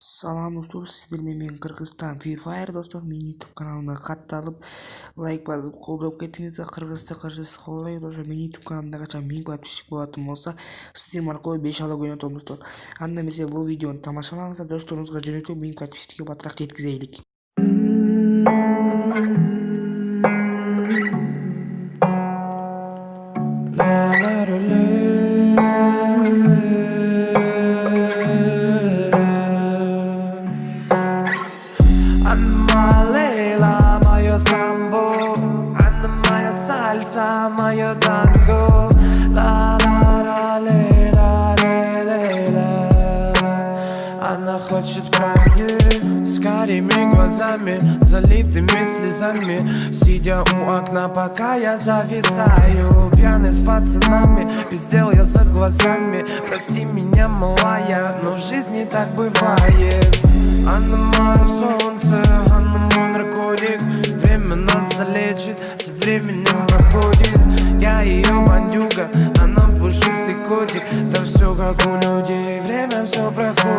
Салам достор, сіздермен мен Қырғызстан Free Fire достар. Менің YouTube каналыма қатталып, лайк басып, қолдап кетіңіздер. Қырғызды қолдайық достар. Менің YouTube каналымда қашан 1000 подписчик болатын болса, сіздер арқылы 5 ала ойнатамын достар. Анда mesela бұл видеоны тамашалаңыздар, достарыңызға жөнелтіп 1000 подписчикке батырақ жеткізейік. Salsa, мое танго, ла ла ла ле ла ле ле ла. Она хочет правды с карими глазами, залитыми слезами, сидя у окна, пока я зависаю, пьяный с пацанами, без дел я за глазами. Прости меня, малая, но в жизни так бывает. Она мое солнце, она мой наркотик. Время нас залечит, со временем проходит. Я ее бандюга, она пушистый котик. Да все как у людей, время все проходит.